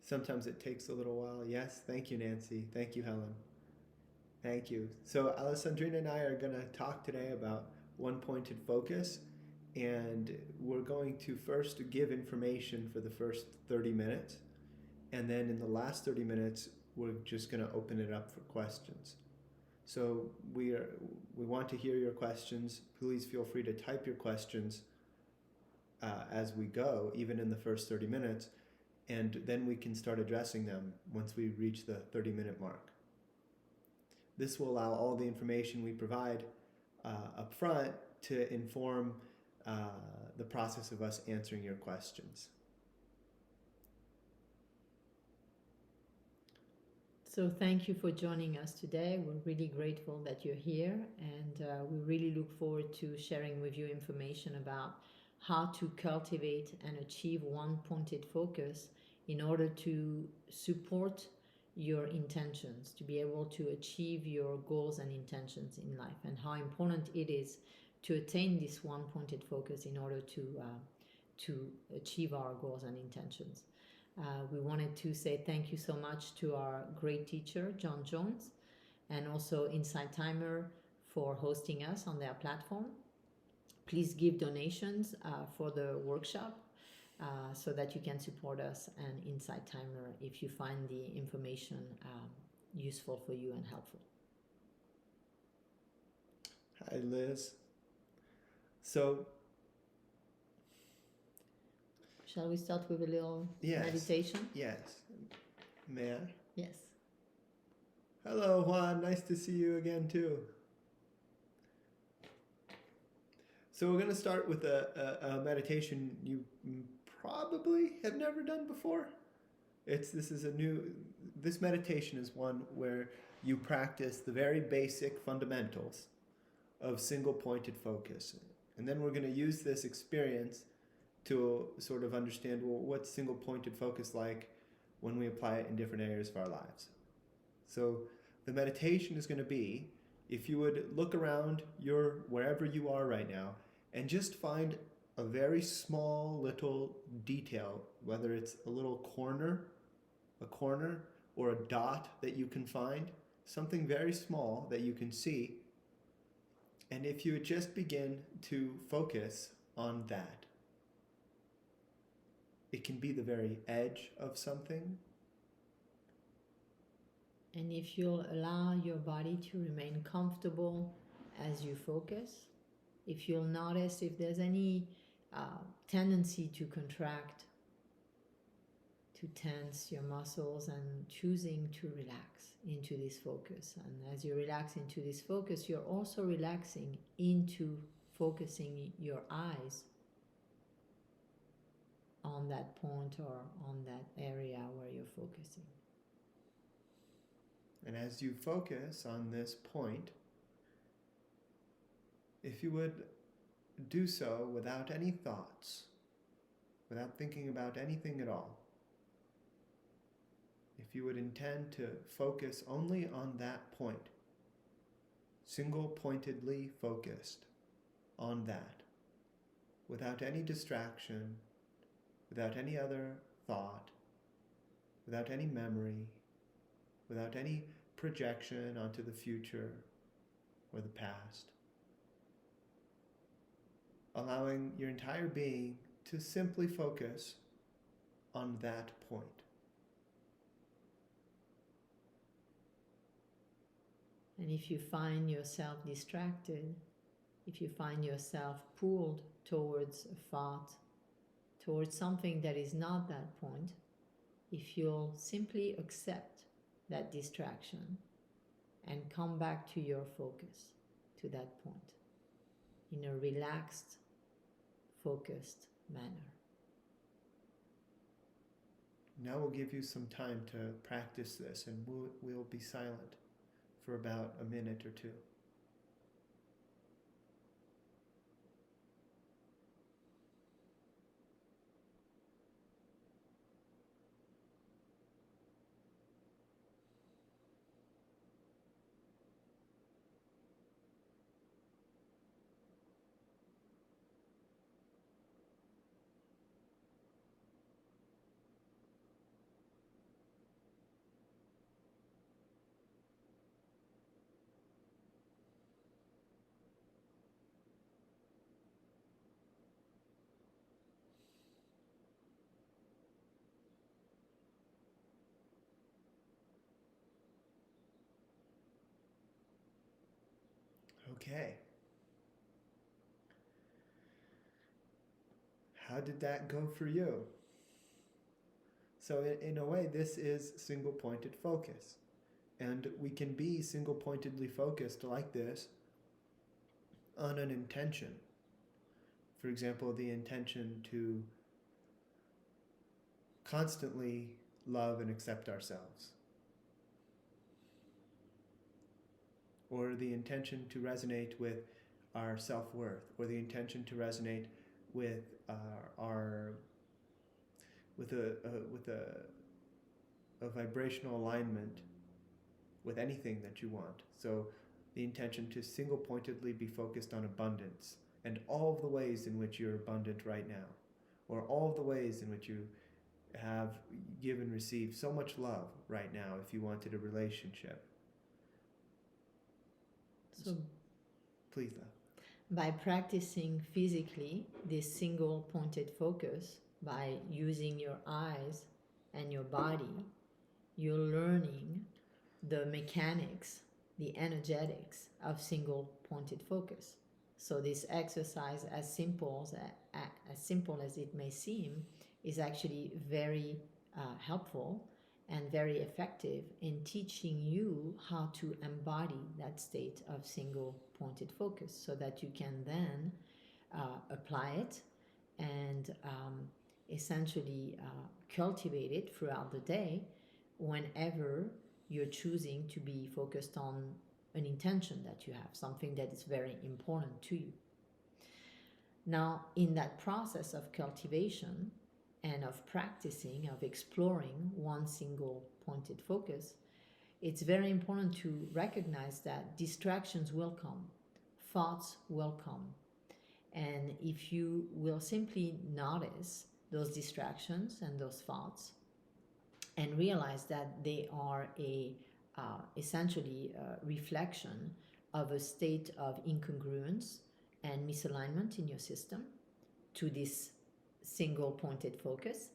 Sometimes it takes a little while. Yes, thank you, Nancy. Thank you, Helen. Thank you. So Alessandrina and I are going to talk today about one-pointed focus, and we're going to first give information for the first 30 minutes, and then in the last 30 minutes, we're just going to open it up for questions. So we want to hear your questions. Please feel free to type your questions as we go, even in the first 30 minutes, and then we can start addressing them once we reach the 30-minute mark. This will allow all the information we provide up front to inform the process of us answering your questions. So thank you for joining us today. We're really grateful that you're here, and we really look forward to sharing with you information about how to cultivate and achieve one-pointed focus in order to support your intentions, to be able to achieve your goals and intentions in life, and how important it is to attain this one-pointed focus in order to achieve our goals and intentions. We wanted to say thank you so much to our great teacher, John Jones, and also Insight Timer for hosting us on their platform. Please give donations for the workshop so that you can support us and Insight Timer if you find the information useful for you and helpful. Hi, Liz. So, shall we start with a little meditation? Yes. May I? Yes. Hello, Juan. Nice to see you again, too. So we're going to start with a meditation you probably have never done before. This meditation is one where you practice the very basic fundamentals of single-pointed focus. And then we're going to use this experience to sort of understand, well, what's single-pointed focus like when we apply it in different areas of our lives. So the meditation is going to be, if you would look around wherever you are right now, and just find a very small little detail, whether it's a little corner, or a dot that you can find, something very small that you can see. And if you would just begin to focus on that. It can be the very edge of something. And if you'll allow your body to remain comfortable as you focus, if you'll notice if there's any tendency to contract, to tense your muscles, and choosing to relax into this focus. And as you relax into this focus, you're also relaxing into focusing your eyes on that point or on that area where you're focusing. And as you focus on this point, if you would do so without any thoughts, without thinking about anything at all, if you would intend to focus only on that point, single-pointedly focused on that, without any distraction, without any other thought, without any memory, without any projection onto the future or the past, allowing your entire being to simply focus on that point. And if you find yourself distracted, if you find yourself pulled towards a thought, towards something that is not that point, if you'll simply accept that distraction and come back to your focus, to that point, in a relaxed, focused manner. Now we'll give you some time to practice this, and we'll be silent for about a minute or two. Okay. How did that go for you? So in a way, this is single-pointed focus. And we can be single-pointedly focused like this on an intention. For example, the intention to constantly love and accept ourselves. Or the intention to resonate with our self-worth, or the intention to resonate with a vibrational alignment with anything that you want. So the intention to single-pointedly be focused on abundance and all of the ways in which you're abundant right now, or all of the ways in which you have given and received so much love right now if you wanted a relationship. So Please, love. by practicing physically this single pointed focus, by using your eyes and your body, you're learning the mechanics, the energetics of single pointed focus. So this exercise, as simple as it may seem, is actually very helpful and very effective in teaching you how to embody that state of single pointed focus, so that you can then apply it and essentially cultivate it throughout the day whenever you're choosing to be focused on an intention that you have, something that is very important to you. Now, in that process of cultivation and of practicing, of exploring one single pointed focus, it's very important to recognize that distractions will come, thoughts will come. And if you will simply notice those distractions and those thoughts and realize that they are essentially a reflection of a state of incongruence and misalignment in your system to this single pointed focus,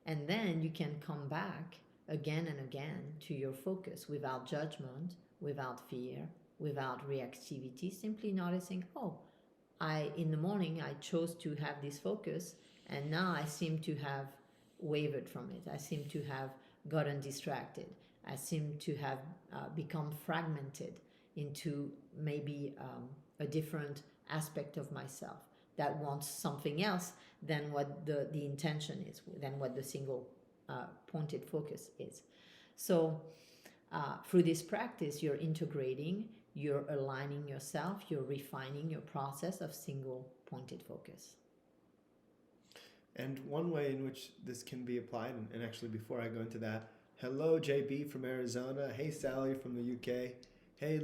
and then you can come back again and again to your focus without judgment, without fear, without reactivity, simply noticing, oh, in the morning I chose to have this focus, and now I seem to have wavered from it. I seem to have gotten distracted. I seem to have become fragmented into maybe a different aspect of myself that wants something else than what the intention is, than what the single pointed focus is. So through this practice, you're integrating, you're aligning yourself, you're refining your process of single pointed focus. And one way in which this can be applied, and actually before I go into that, hello JB from Arizona, hey Sally from the UK, hey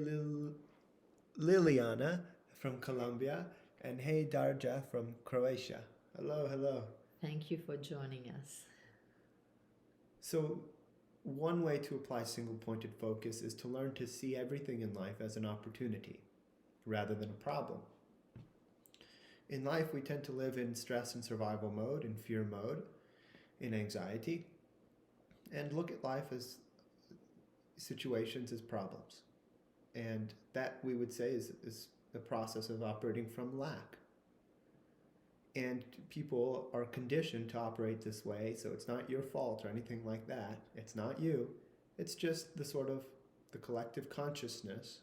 Liliana from Colombia, and hey Darja from Croatia. Hello, hello. Thank you for joining us. So one way to apply single-pointed focus is to learn to see everything in life as an opportunity rather than a problem. In life, we tend to live in stress and survival mode, in fear mode, in anxiety, and look at life as situations as problems. And that, we would say, is the process of operating from lack. And people are conditioned to operate this way, so it's not your fault or anything like that. It's not you. It's just the collective consciousness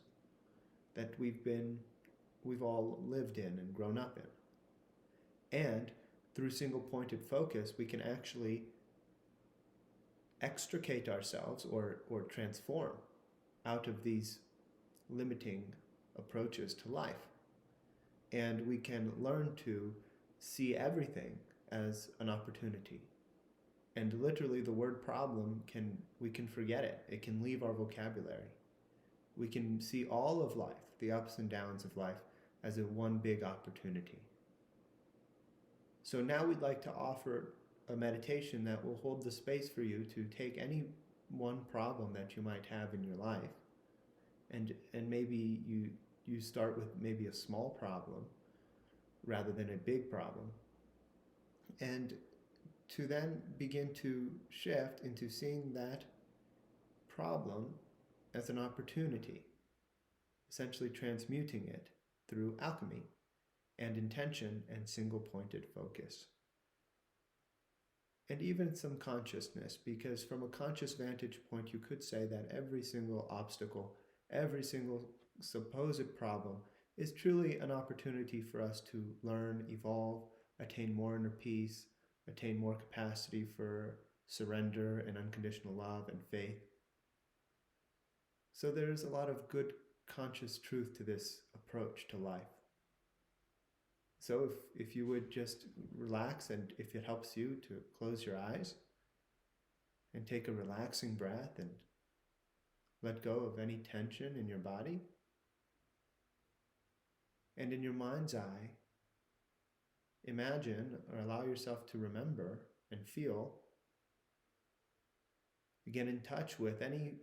that we've all lived in and grown up in. And through single-pointed focus, we can actually extricate ourselves or transform out of these limiting approaches to life. And we can learn to see everything as an opportunity. And literally the word problem we can forget it. It can leave our vocabulary. We can see all of life, the ups and downs of life, as a one big opportunity. So now we'd like to offer a meditation that will hold the space for you to take any one problem that you might have in your life, and maybe you start with maybe a small problem rather than a big problem, and to then begin to shift into seeing that problem as an opportunity, essentially transmuting it through alchemy and intention and single-pointed focus. And even some consciousness, because from a conscious vantage point, you could say that every single obstacle, every single supposed problem is truly an opportunity for us to learn, evolve, attain more inner peace, attain more capacity for surrender and unconditional love and faith. So there's a lot of good conscious truth to this approach to life. So if you would just relax, and if it helps you to close your eyes and take a relaxing breath and let go of any tension in your body. And in your mind's eye, imagine or allow yourself to remember and feel, get in touch with any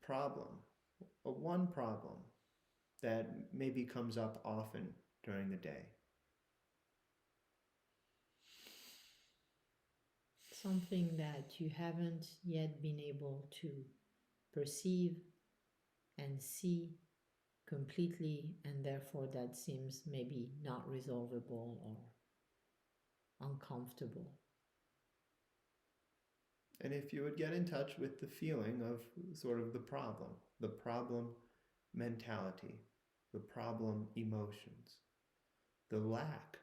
problem, or one problem that maybe comes up often during the day. Something that you haven't yet been able to perceive and see completely, and therefore that seems maybe not resolvable or uncomfortable. And if you would get in touch with the feeling of sort of the problem mentality, the problem emotions, the lack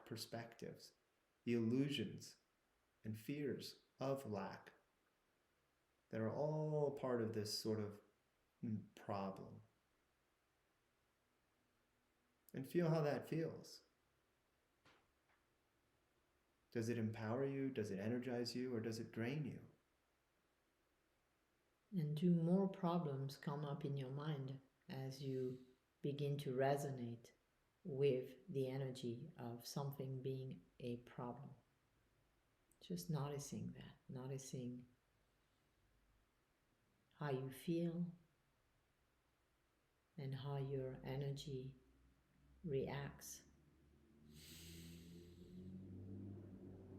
perspectives, the illusions and fears of lack that are all part of this sort of problem. And feel how that feels. Does it empower you? Does it energize you? Or does it drain you? And do more problems come up in your mind as you begin to resonate with the energy of something being a problem? Just noticing that, noticing how you feel and how your energy reacts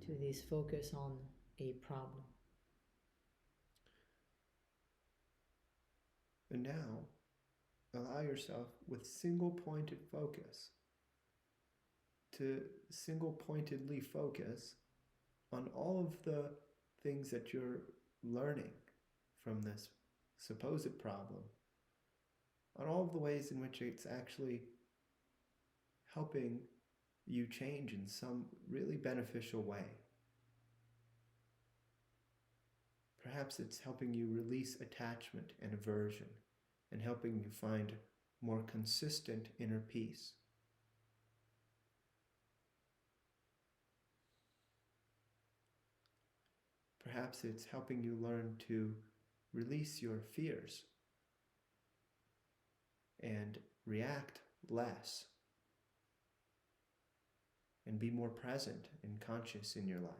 to this focus on a problem. And now, allow yourself with single-pointed focus to single-pointedly focus on all of the things that you're learning from this supposed problem, on all of the ways in which it's actually helping you change in some really beneficial way. Perhaps it's helping you release attachment and aversion, and helping you find more consistent inner peace. Perhaps it's helping you learn to release your fears and react less and be more present and conscious in your life.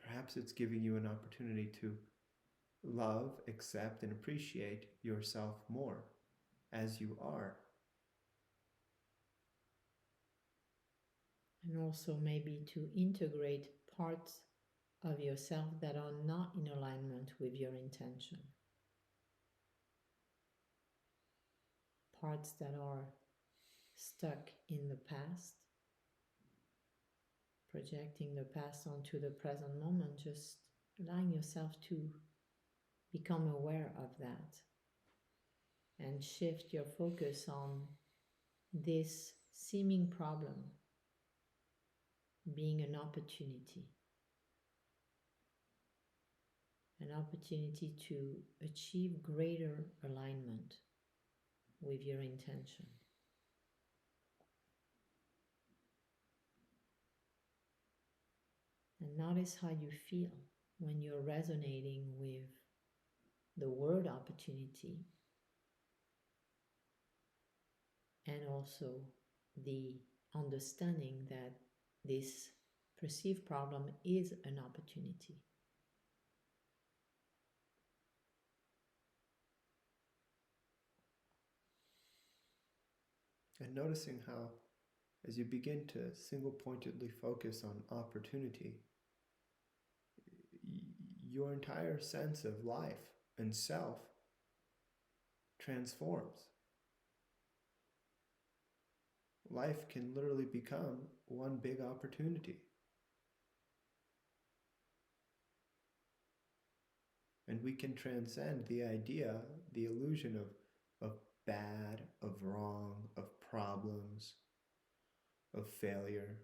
Perhaps it's giving you an opportunity to love, accept, and appreciate yourself more as you are. And also maybe to integrate parts of yourself that are not in alignment with your intention. Parts that are stuck in the past, projecting the past onto the present moment, just allowing yourself to become aware of that and shift your focus on this seeming problem being an opportunity to achieve greater alignment with your intention. And notice how you feel when you're resonating with the word opportunity, and also the understanding that this perceived problem is an opportunity. And noticing how, as you begin to single-pointedly focus on opportunity, your entire sense of life and self transforms. Life can literally become one big opportunity. And we can transcend the idea, the illusion of bad, of wrong, of problems, of failure.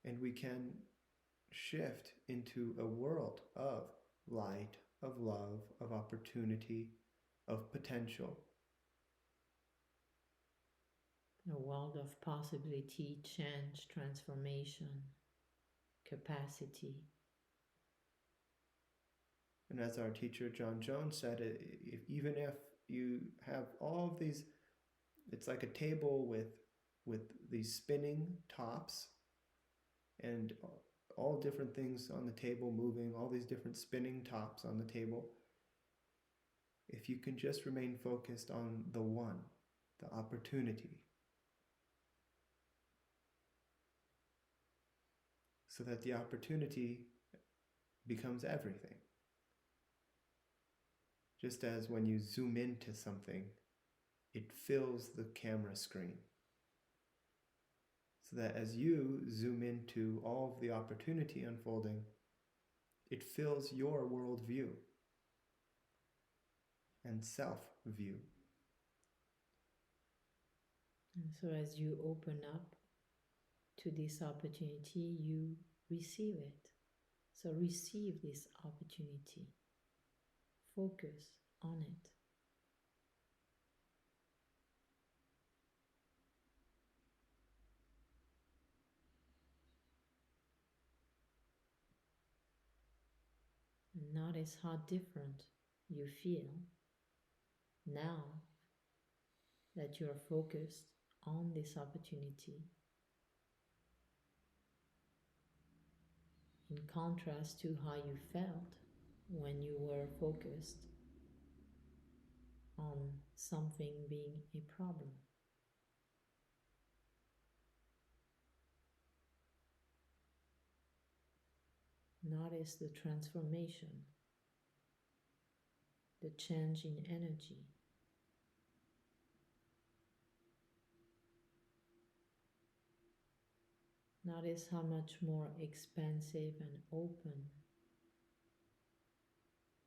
And we can shift into a world of light, of love, of opportunity, of potential. A world of possibility, change, transformation, capacity. And as our teacher John Jones said, even if you have all of these, it's like a table with these spinning tops and all different things on the table moving, all these different spinning tops on the table. If you can just remain focused on the one, the opportunity, so that the opportunity becomes everything. Just as when you zoom into something, it fills the camera screen. So that as you zoom into all of the opportunity unfolding, it fills your worldview and self-view. And so as you open up to this opportunity, you receive it. So receive this opportunity. Focus on it. And notice how different you feel now that you are focused on this opportunity, in contrast to how you felt when you were focused on something being a problem. Notice the transformation, the change in energy. Notice how much more expansive and open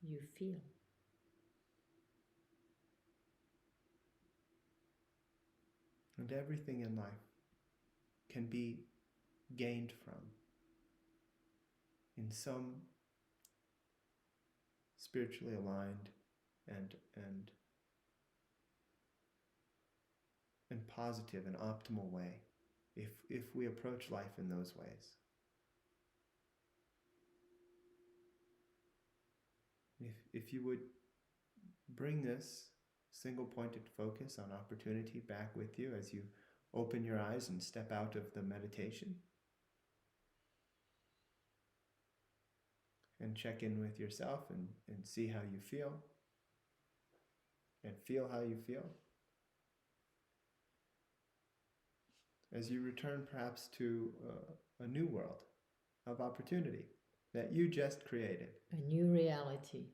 you feel. And everything in life can be gained from in some spiritually aligned and positive and optimal way, if we approach life in those ways. If you would bring this single-pointed focus on opportunity back with you as you open your eyes and step out of the meditation, and check in with yourself and see how you feel, and feel how you feel. As you return perhaps to a new world of opportunity that you just created. A new reality.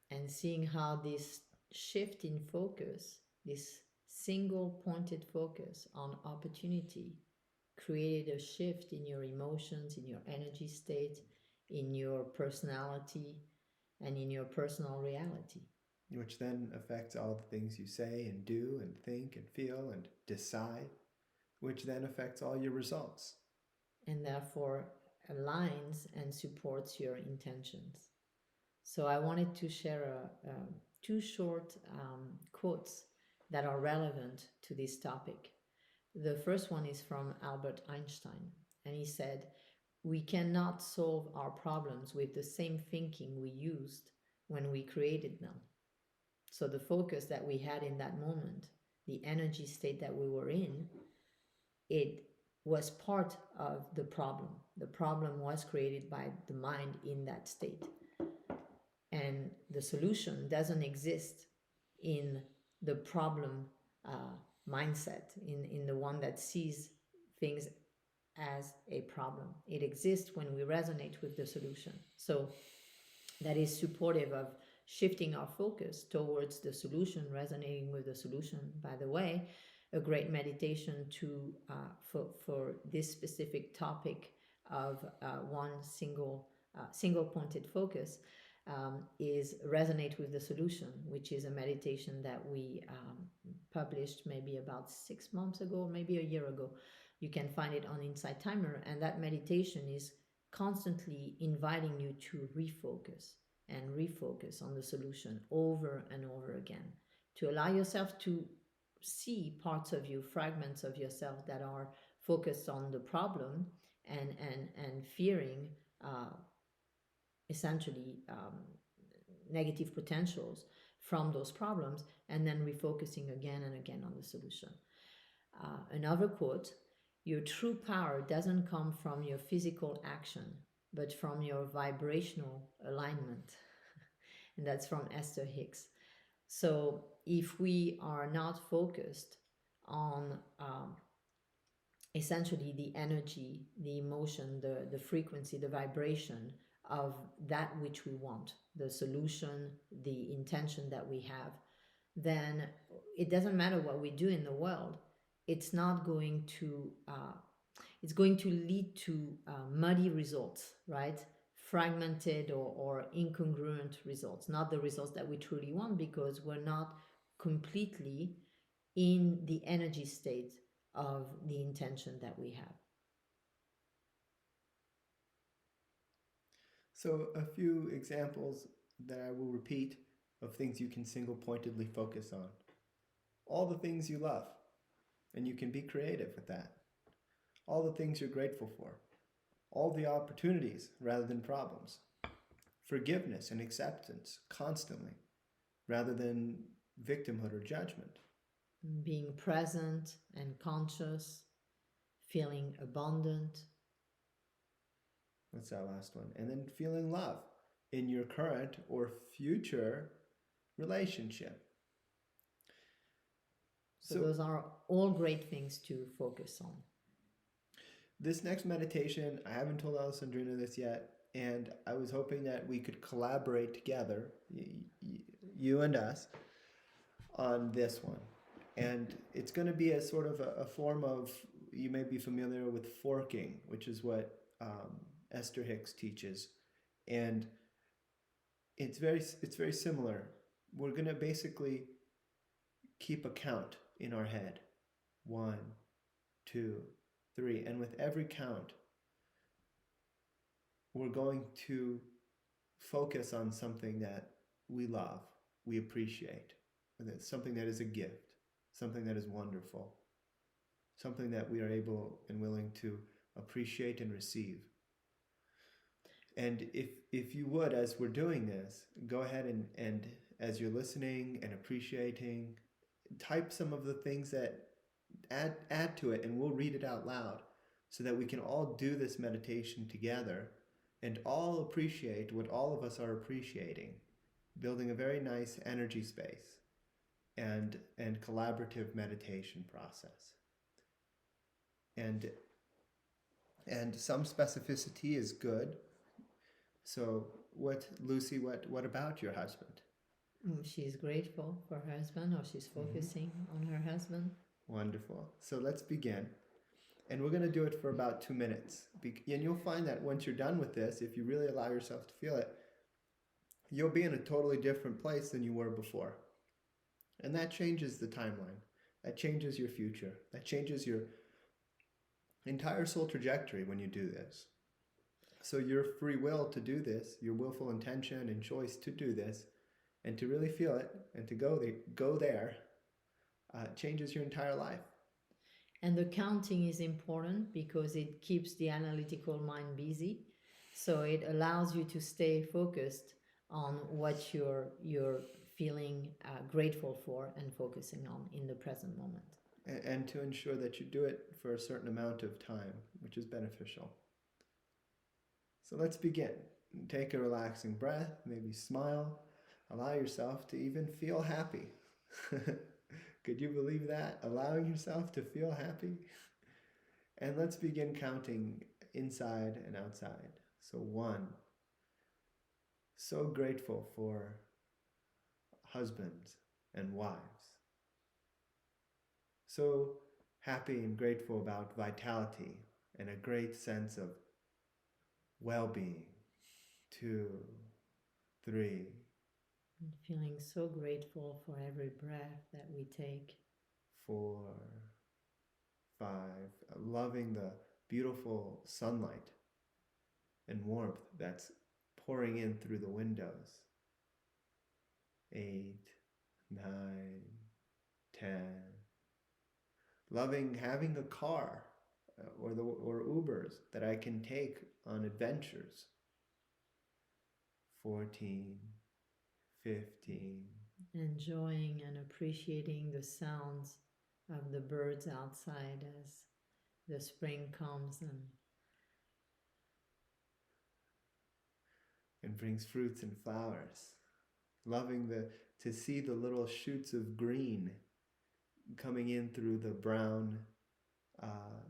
And seeing how this shift in focus, this single pointed focus on opportunity, created a shift in your emotions, in your energy state, in your personality, and in your personal reality. Which then affects all the things you say and do and think and feel and decide, which then affects all your results. And therefore aligns and supports your intentions. So I wanted to share two short quotes that are relevant to this topic. The first one is from Albert Einstein, and he said, "We cannot solve our problems with the same thinking we used when we created them." So the focus that we had in that moment, the energy state that we were in, it was part of the problem. The problem was created by the mind in that state. And the solution doesn't exist in the problem mindset, in the one that sees things as a problem. It exists when we resonate with the solution. So that is supportive of shifting our focus towards the solution, resonating with the solution. By the way, a great meditation for this specific topic of one single pointed focus is resonate with the solution, which is a meditation that we published maybe about 6 months ago, maybe a year ago. You can find it on Insight Timer, and that meditation is constantly inviting you to refocus on the solution over and over again, to allow yourself to see parts of you, fragments of yourself that are focused on the problem and fearing essentially negative potentials from those problems, and then refocusing again and again on the solution. Another quote: your true power doesn't come from your physical action, but from your vibrational alignment. And that's from Esther Hicks. So if we are not focused on essentially the energy, the emotion, the frequency, the vibration of that which we want, the solution, the intention that we have, then it doesn't matter what we do in the world. It's not going to, it's going to lead to muddy results, right? Fragmented or incongruent results, not the results that we truly want, because we're not completely in the energy state of the intention that we have. So a few examples that I will repeat of things you can single-pointedly focus on. All the things you love, and you can be creative with that. All the things you're grateful for. All the opportunities rather than problems. Forgiveness and acceptance constantly, rather than victimhood or judgment. Being present and conscious, feeling abundant. That's that last one. And then feeling love in your current or future relationship. So those are all great things to focus on. This next meditation, I haven't told Alessandrina this yet, and I was hoping that we could collaborate together, you and us, on this one. And it's going to be a sort of a form of, you may be familiar with forking, which is what Esther Hicks teaches. And it's very similar. We're going to basically keep a count in our head. 1, 2, 3. And with every count, we're going to focus on something that we love, we appreciate, something that is a gift, something that is wonderful, something that we are able and willing to appreciate and receive. And if you would, as we're doing this, go ahead and as you're listening and appreciating, type some of the things that add to it, and we'll read it out loud so that we can all do this meditation together and all appreciate what all of us are appreciating, building a very nice energy space and collaborative meditation process. And some specificity is good. So Lucy, what about your husband? She's grateful for her husband, or she's focusing on her husband. Wonderful. So let's begin. And we're going to do it for about 2 minutes. And you'll find that once you're done with this, if you really allow yourself to feel it, you'll be in a totally different place than you were before. And that changes the timeline. That changes your future. That changes your entire soul trajectory when you do this. So your free will to do this, your willful intention and choice to do this, and to really feel it, and to go there, changes your entire life. And the counting is important because it keeps the analytical mind busy. So it allows you to stay focused on what you're feeling grateful for and focusing on in the present moment. And to ensure that you do it for a certain amount of time, which is beneficial. So let's begin. Take a relaxing breath, maybe smile. Allow yourself to even feel happy. Could you believe that? Allowing yourself to feel happy? And let's begin counting inside and outside. So 1, So grateful for husbands and wives. So happy and grateful about vitality and a great sense of well-being. 2, 3, And feeling so grateful for every breath that we take. 4, 5, loving the beautiful sunlight and warmth that's pouring in through the windows. 8, 9, 10. Loving having a car or Ubers that I can take on adventures. 14, 15. Enjoying and appreciating the sounds of the birds outside as the spring comes and brings fruits and flowers. Loving to see the little shoots of green coming in through the brown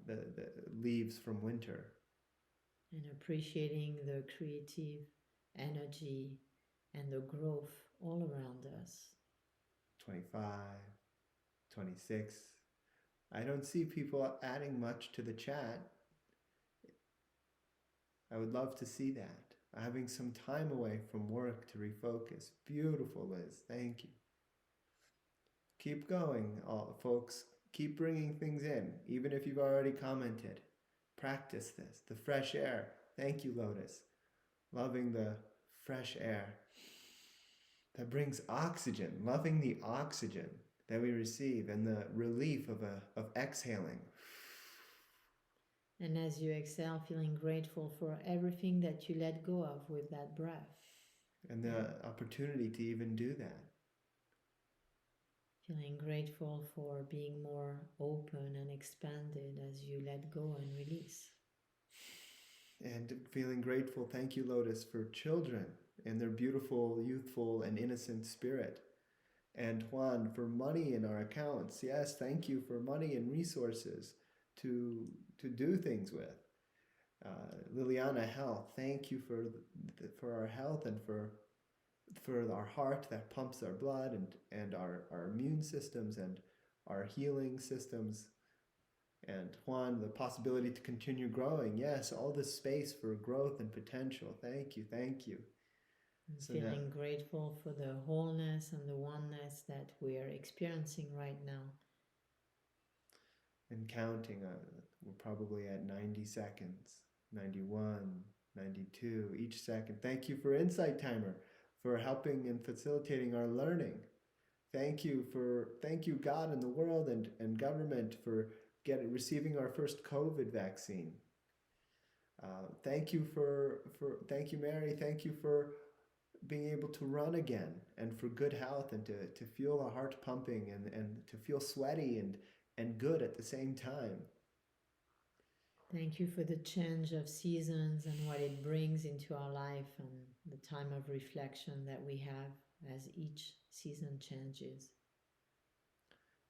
the leaves from winter. and appreciating the creative energy and the growth all around us. 25, 26. I don't see people adding much to the chat. I would love to see that. Having some time away from work to refocus. Beautiful, Liz. Thank you. Keep going, folks. Keep bringing things in, even if you've already commented. Practice this. The fresh air. Thank you, Lotus. Loving the fresh air that brings oxygen. Loving the oxygen that we receive and the relief of exhaling. And as you exhale, feeling grateful for everything that you let go of with that breath. And the opportunity to even do that. Feeling grateful for being more open and expanded as you let go and release. And feeling grateful, thank you, Lotus, for children and their beautiful, youthful, and innocent spirit. And Juan, for money in our accounts. Yes, thank you for money and resources to do things with. Liliana, health. Thank you for our health and for our heart that pumps our blood and our immune systems and our healing systems. And Juan, the possibility to continue growing. Yes, all this space for growth and potential. Thank you, thank you. And So feeling grateful for the wholeness and the oneness that we are experiencing right now. And counting, we're probably at 90 seconds, 91, 92, each second. Thank you for Insight Timer, for helping and facilitating our learning. Thank you, God and the world and government for receiving our first COVID vaccine. Thank you, Mary. Thank you for being able to run again and for good health and to feel the heart pumping and to feel sweaty and good at the same time. Thank you for the change of seasons and what it brings into our life and the time of reflection that we have as each season changes.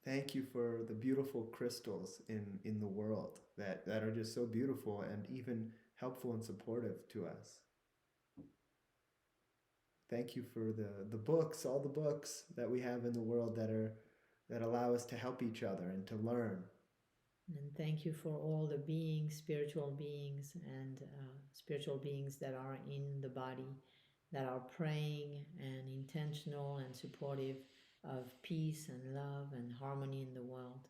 Thank you for the beautiful crystals in the world that are just so beautiful and even helpful and supportive to us. Thank you for the books, all the books that we have in the world that allow us to help each other and to learn. And thank you for all the beings, spiritual beings that are in the body, that are praying and intentional and supportive of peace and love and harmony in the world.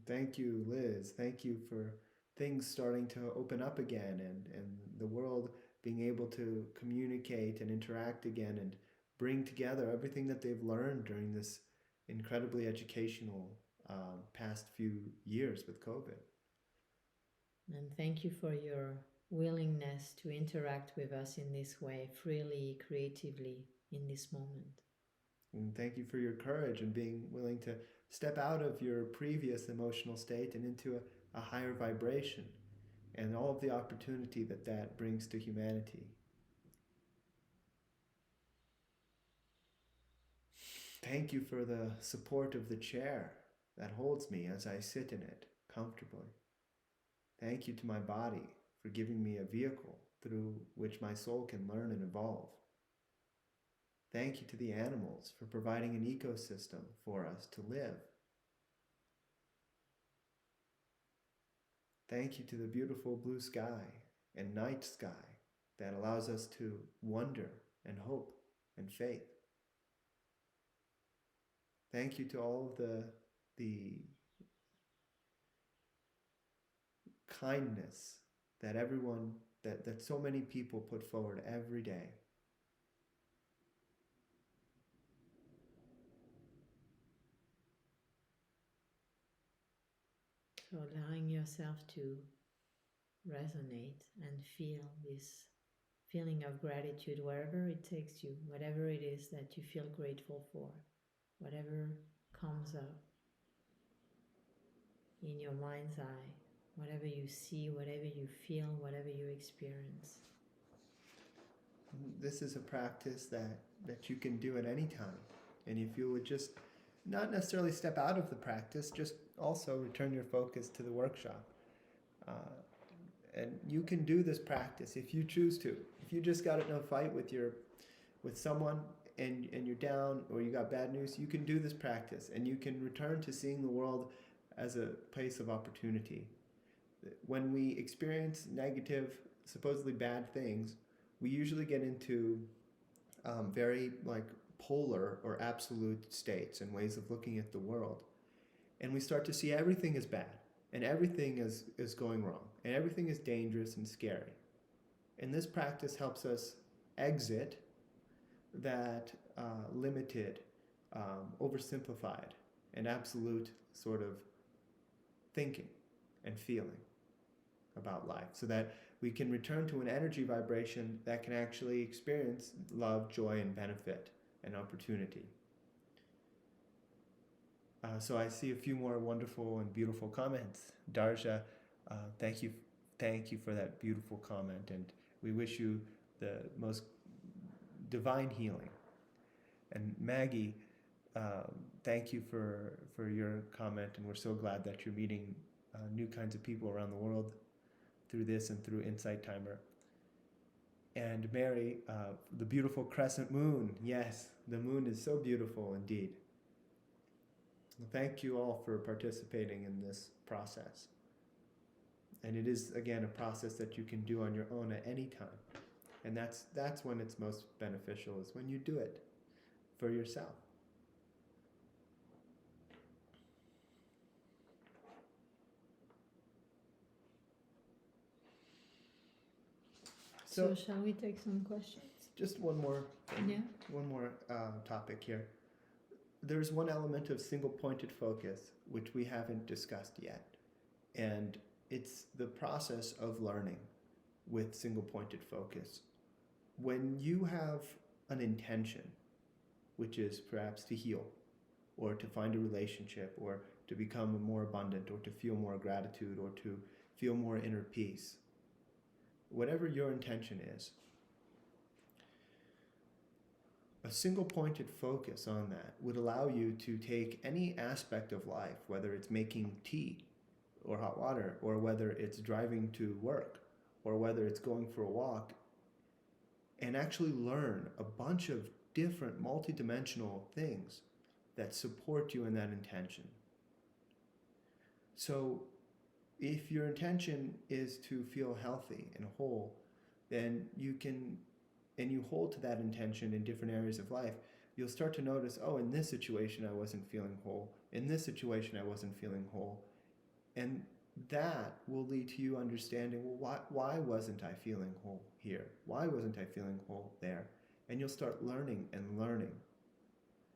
Thank you, Liz. Thank you for things starting to open up again and the world being able to communicate and interact again and bring together everything that they've learned during this incredibly educational past few years with COVID. And thank you for your willingness to interact with us in this way, freely, creatively, in this moment. And thank you for your courage and being willing to step out of your previous emotional state and into a higher vibration and all of the opportunity that brings to humanity. Thank you for the support of the chair that holds me as I sit in it comfortably. Thank you to my body for giving me a vehicle through which my soul can learn and evolve. Thank you to the animals for providing an ecosystem for us to live. Thank you to the beautiful blue sky and night sky that allows us to wonder and hope and faith. Thank you to all of the kindness that that so many people put forward every day. So allowing yourself to resonate and feel this feeling of gratitude wherever it takes you, whatever it is that you feel grateful for, whatever comes up in your mind's eye, whatever you see, whatever you feel, whatever you experience. This is a practice that you can do at any time. And if you would just not necessarily step out of the practice, just also return your focus to the workshop. And you can do this practice if you choose to. If you just got in a fight with someone and you're down or you got bad news, you can do this practice and you can return to seeing the world as a place of opportunity. When we experience negative, supposedly bad things, we usually get into very polar or absolute states and ways of looking at the world. And we start to see everything is bad and everything is going wrong and everything is dangerous and scary. And this practice helps us exit that limited, oversimplified, and absolute sort of thinking and feeling about life, so that we can return to an energy vibration that can actually experience love, joy, and benefit and opportunity. So I see a few more wonderful and beautiful comments. Darja, thank you for that beautiful comment, and we wish you the most divine healing. And Maggie, thank you for your comment, and we're so glad that you're meeting new kinds of people around the world through this and through Insight Timer. And Mary, the beautiful crescent moon. Yes, the moon is so beautiful indeed. Well, thank you all for participating in this process. And it is, again, a process that you can do on your own at any time. And that's when it's most beneficial, is when you do it for yourself. So shall we take some questions? Just one more topic here. There's one element of single-pointed focus which we haven't discussed yet, and it's the process of learning with single-pointed focus. When you have an intention, which is perhaps to heal, or to find a relationship, or to become more abundant, or to feel more gratitude, or to feel more inner peace, whatever your intention is, a single-pointed focus on that would allow you to take any aspect of life, whether it's making tea or hot water, or whether it's driving to work, or whether it's going for a walk, and actually learn a bunch of different multidimensional things that support you in that intention. So if your intention is to feel healthy and whole, then you can, and you hold to that intention in different areas of life, you'll start to notice, oh, in this situation I wasn't feeling whole. In this situation I wasn't feeling whole. And that will lead to you understanding, well, why wasn't I feeling whole here? Why wasn't I feeling whole there? And you'll start learning and learning.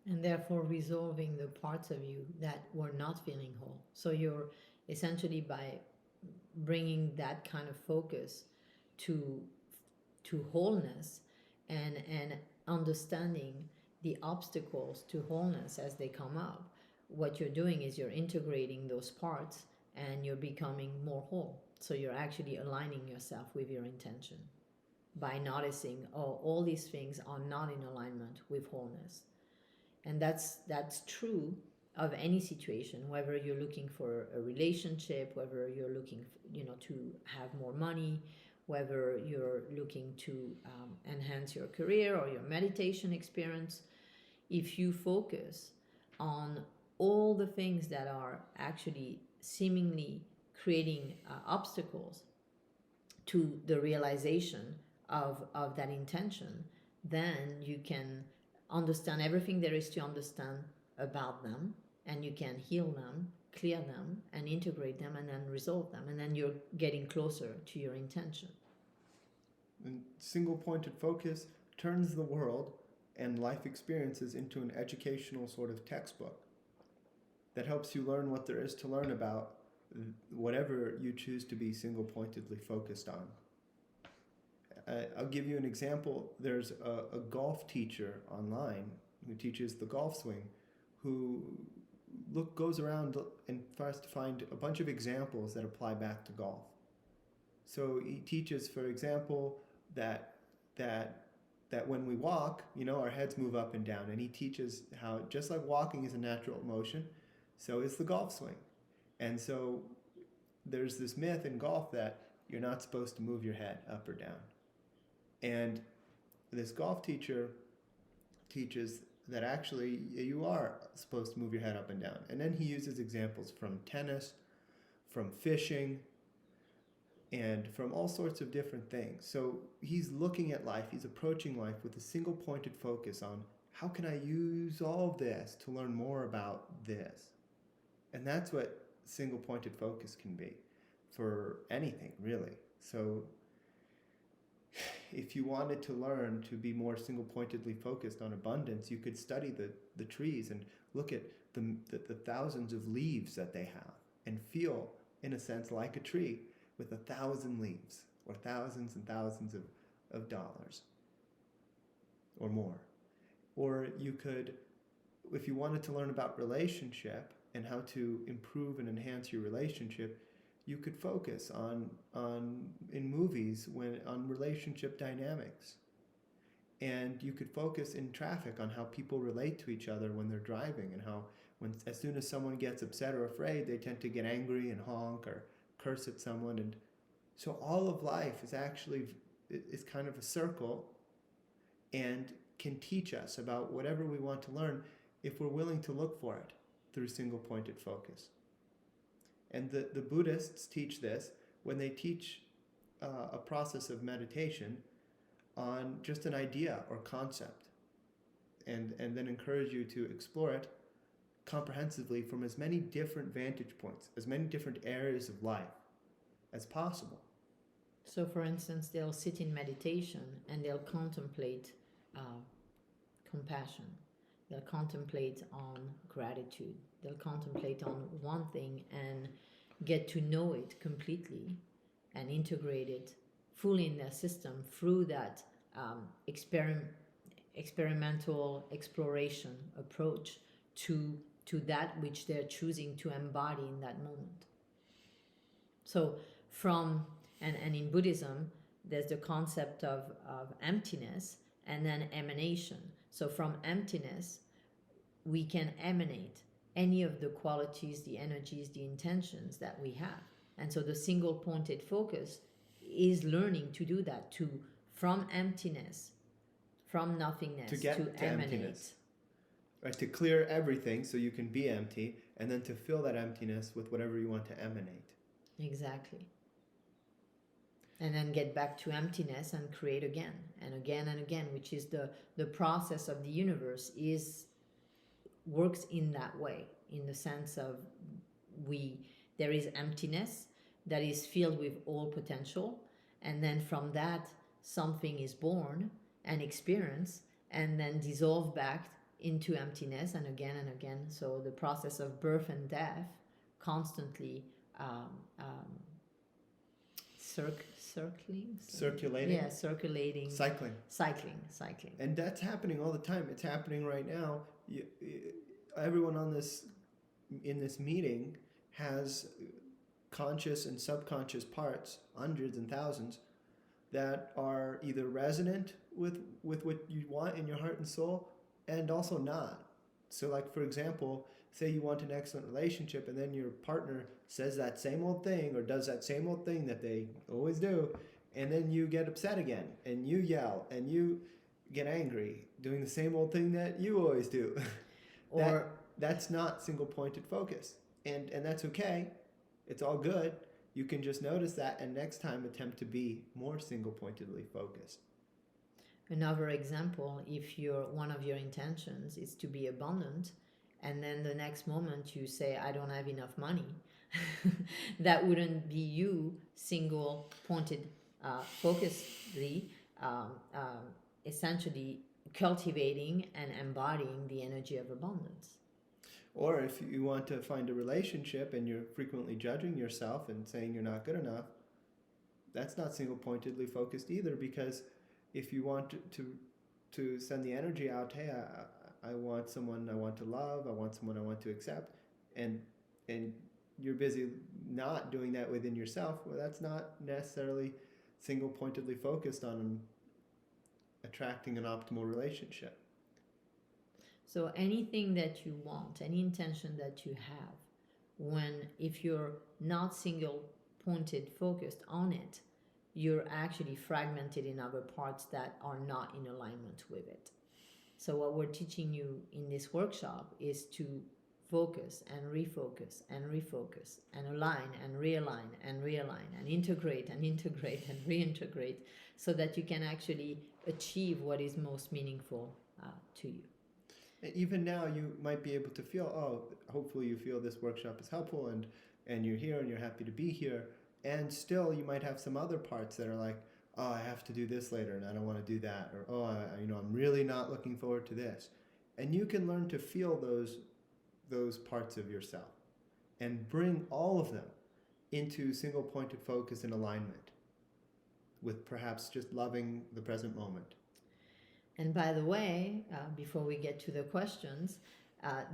And therefore resolving the parts of you that were not feeling whole. So you're essentially, by bringing that kind of focus to wholeness and understanding the obstacles to wholeness as they come up, what you're doing is you're integrating those parts and you're becoming more whole. So you're actually aligning yourself with your intention by noticing, oh, all these things are not in alignment with wholeness. And that's true of any situation, whether you're looking for a relationship, whether you're looking, to have more money, whether you're looking to enhance your career or your meditation experience. If you focus on all the things that are actually seemingly creating obstacles to the realization of that intention, then you can understand everything there is to understand about them, and you can heal them, clear them, and integrate them, and then resolve them, and then you're getting closer to your intention. And single-pointed focus turns the world and life experiences into an educational sort of textbook that helps you learn what there is to learn about whatever you choose to be single-pointedly focused on. I'll give you an example. There's a golf teacher online who teaches the golf swing, who goes around and tries to find a bunch of examples that apply back to golf. So he teaches, for example, that when we walk, our heads move up and down, and he teaches how just like walking is a natural motion, so is the golf swing. And so there's this myth in golf that you're not supposed to move your head up or down. And this golf teacher teaches that actually you are supposed to move your head up and down. And then he uses examples from tennis, from fishing, and from all sorts of different things. So he's looking at life, he's approaching life with a single pointed focus on how can I use all of this to learn more about this? And that's what single pointed focus can be for anything, really. So if you wanted to learn to be more single pointedly focused on abundance, you could study the trees and look at the thousands of leaves that they have and feel, in a sense, like a tree with 1,000 leaves or thousands and thousands of dollars or more. Or you could, if you wanted to learn about relationship and how to improve and enhance your relationship, you could focus on in movies on relationship dynamics. And you could focus in traffic on how people relate to each other when they're driving, and how as soon as someone gets upset or afraid, they tend to get angry and honk or curse at someone. And so all of life is kind of a circle and can teach us about whatever we want to learn if we're willing to look for it through single-pointed focus. And the Buddhists teach this when they teach a process of meditation on just an idea or concept, and then encourage you to explore it comprehensively from as many different vantage points, as many different areas of life as possible. So, for instance, they'll sit in meditation and they'll contemplate compassion. They'll contemplate on gratitude. They'll contemplate on one thing and get to know it completely and integrate it fully in their system through that experimental exploration approach to that which they're choosing to embody in that moment. So and in Buddhism, there's the concept of emptiness and then emanation. So from emptiness, we can emanate any of the qualities, the energies, the intentions that we have. And so the single pointed focus is learning to do that, from emptiness, from nothingness, to get to emanate. Emptiness. Right, to clear everything so you can be empty, and then to fill that emptiness with whatever you want to emanate. Exactly. And then get back to emptiness and create again and again and again, which is the process of the universe works in that way, in the sense of there is emptiness that is filled with all potential, and then from that something is born and experienced and then dissolved back into emptiness and again. So the process of birth and death constantly circulating. Yeah, circulating. Cycling. And that's happening all the time. It's happening right now. Everyone in this meeting has conscious and subconscious parts, hundreds and thousands, that are either resonant with what you want in your heart and soul, and also not. So, like, for example, say you want an excellent relationship, and then your partner says that same old thing or does that same old thing that they always do, And then you get upset again, and you yell, and you get angry, doing the same old thing that you always do. Or That's not single-pointed focus. And that's okay. It's all good. You can just notice that, and next time attempt to be more single-pointedly focused. another example, if one of your intentions is to be abundant, and then the next moment you say, I don't have enough money, that wouldn't be you single pointed focusedly, essentially cultivating and embodying the energy of abundance. Or if you want to find a relationship and you're frequently judging yourself and saying you're not good enough, that's not single-pointedly focused either, because if you want to send the energy out, hey, I want someone I want to love, I want someone I want to accept, and you're busy not doing that within yourself, well, that's not necessarily single-pointedly focused on attracting an optimal relationship. So anything that you want, any intention that you have, if you're not single pointed focused on it, you're actually fragmented in other parts that are not in alignment with it. So what we're teaching you in this workshop is to focus and refocus and refocus and align and realign and realign and integrate and integrate and reintegrate, so that you can actually achieve what is most meaningful to you. Even now, you might be able to feel, hopefully you feel this workshop is helpful, and you're here and you're happy to be here. And still, you might have some other parts that are like, I have to do this later and I don't want to do that. Or, I'm really not looking forward to this. And you can learn to feel those parts of yourself and bring all of them into single-pointed focus and alignment with perhaps just loving the present moment. And by the way, before we get to the questions,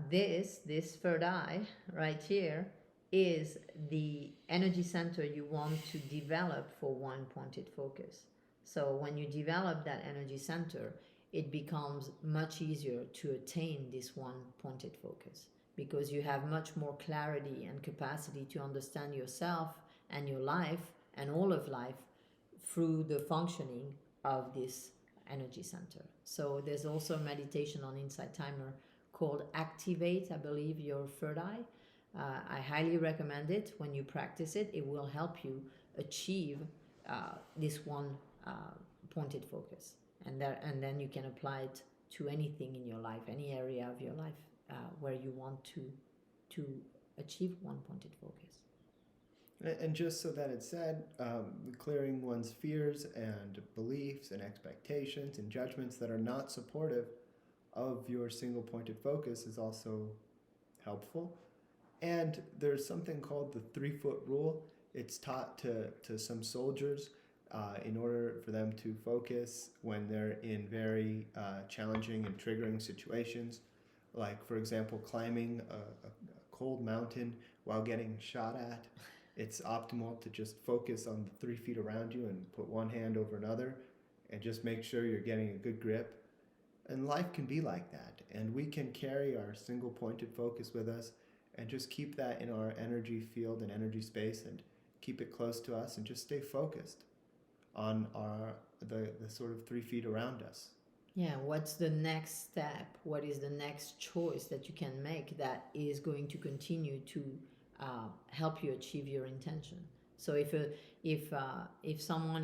this third eye right here is the energy center you want to develop for one-pointed focus. So when you develop that energy center, it becomes much easier to attain this one-pointed focus, because you have much more clarity and capacity to understand yourself and your life and all of life through the functioning of this energy center. So there's also a meditation on Insight Timer called Activate, I believe, your third eye. I highly recommend it. When you practice it, it will help you achieve this one pointed focus. And then you can apply it to anything in your life, any area of your life where you want to achieve one pointed focus. And just so that it's said, clearing one's fears and beliefs and expectations and judgments that are not supportive of your single-pointed focus is also helpful. And there's something called the 3-foot rule. It's taught to some soldiers in order for them to focus when they're in very challenging and triggering situations. Like, for example, climbing a cold mountain while getting shot at. It's optimal to just focus on the 3 feet around you and put one hand over another and just make sure you're getting a good grip. And life can be like that. And we can carry our single-pointed focus with us and just keep that in our energy field and energy space and keep it close to us and just stay focused on the sort of 3 feet around us. Yeah, what's the next step? What is the next choice that you can make that is going to continue to help you achieve your intention? So if someone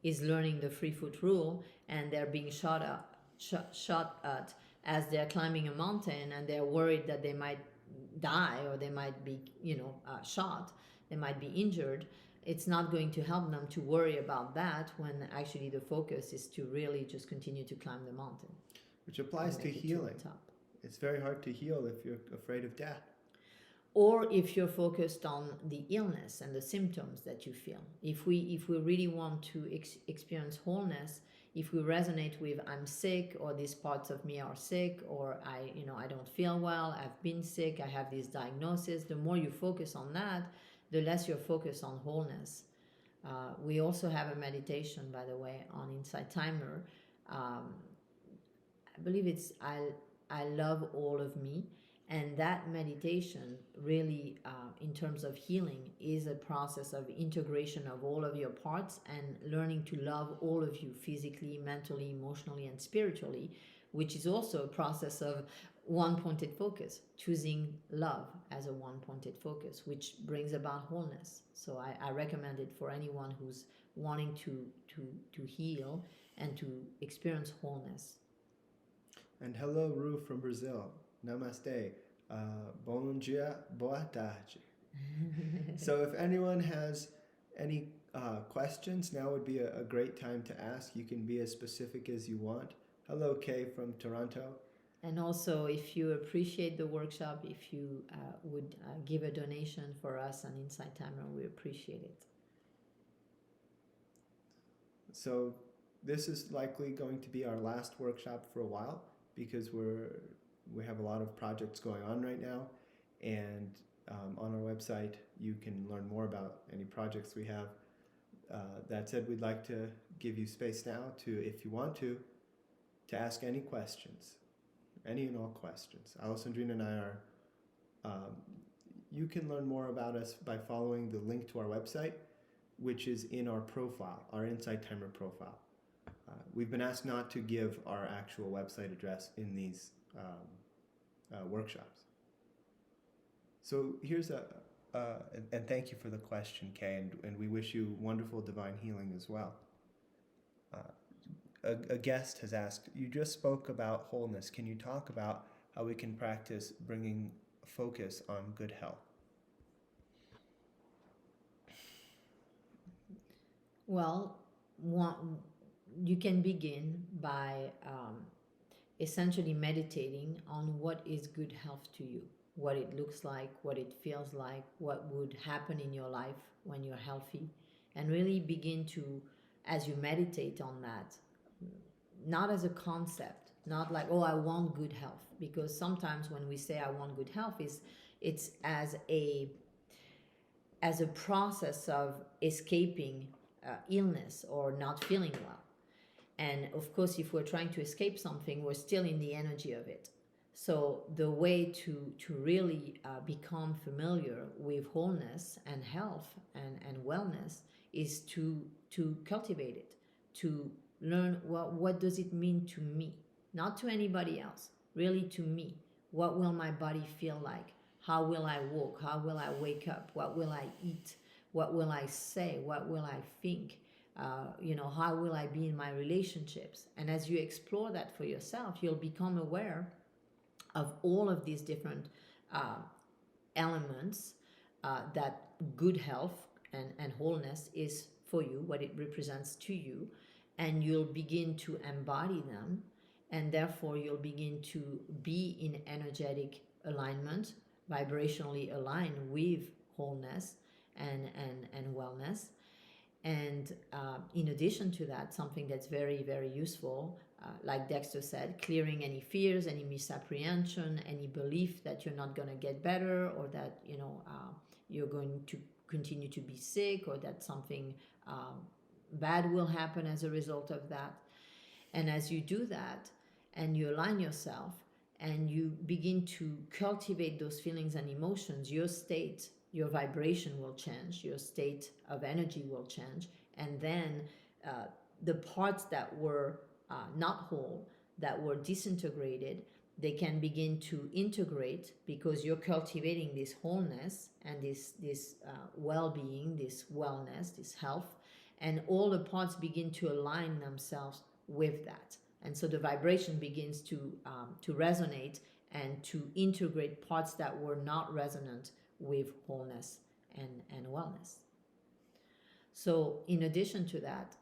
is learning the 3-foot rule and they're being shot at as they're climbing a mountain, and they're worried that they might die or they might be shot, they might be injured, it's not going to help them to worry about that when actually the focus is to really just continue to climb the mountain. Which applies to healing. It's very hard to heal if you're afraid of death. Or if you're focused on the illness and the symptoms that you feel. If we really want to experience wholeness, if we resonate with I'm sick, or these parts of me are sick, or I don't feel well, I've been sick, I have this diagnosis, the more you focus on that, the less you're focused on wholeness. We also have a meditation, by the way, on Insight Timer. I believe it's I love all of me. And that meditation really, in terms of healing, is a process of integration of all of your parts and learning to love all of you physically, mentally, emotionally, and spiritually, which is also a process of one-pointed focus, choosing love as a one-pointed focus, which brings about wholeness. So I recommend it for anyone who's wanting to heal and to experience wholeness. And hello, Ru from Brazil. Namaste. Bom dia, boa tarde. So if anyone has any questions, now would be a great time to ask. You can be as specific as you want. Hello, Kay from Toronto. And also, if you appreciate the workshop, if you would give a donation for us on Insight Timer, we appreciate it. So this is likely going to be our last workshop for a while because we have a lot of projects going on right now, and on our website you can learn more about any projects we have. That said, we'd like to give you space now to, if you want to ask any questions, any and all questions. Alessandrina and I are, you can learn more about us by following the link to our website, which is in our profile, our Insight Timer profile. We've been asked not to give our actual website address in these workshops. So here's and thank you for the question, Kay, and we wish you wonderful divine healing as well. A guest has asked, you just spoke about wholeness. Can you talk about how we can practice bringing focus on good health? Well, you can begin by essentially meditating on what is good health to you, what it looks like, what it feels like, what would happen in your life when you're healthy, and really begin to, as you meditate on that, not as a concept, not like, oh, I want good health, because sometimes when we say I want good health, it's as a process of escaping illness or not feeling well. And of course, if we're trying to escape something, we're still in the energy of it. So the way to really become familiar with wholeness and health and wellness is to cultivate it, to learn what does it mean to me, not to anybody else, really to me. What will my body feel like? How will I walk? How will I wake up? What will I eat? What will I say? What will I think? How will I be in my relationships? And as you explore that for yourself, you'll become aware of all of these different elements that good health and wholeness is for you, what it represents to you, and you'll begin to embody them, and therefore you'll begin to be in energetic alignment, vibrationally aligned with wholeness and wellness. And in addition to that, something that's very, very useful, like Dexter said, clearing any fears, any misapprehension, any belief that you're not going to get better, or that you're going to continue to be sick, or that something bad will happen as a result of that. And as you do that and you align yourself and you begin to cultivate those feelings and emotions, your state, your vibration will change, your state of energy will change, and then the parts that were not whole, that were disintegrated, they can begin to integrate, because you're cultivating this wholeness and this well-being, this wellness, this health, and all the parts begin to align themselves with that. And so the vibration begins to resonate and to integrate parts that were not resonant with wholeness and wellness. So in addition to that,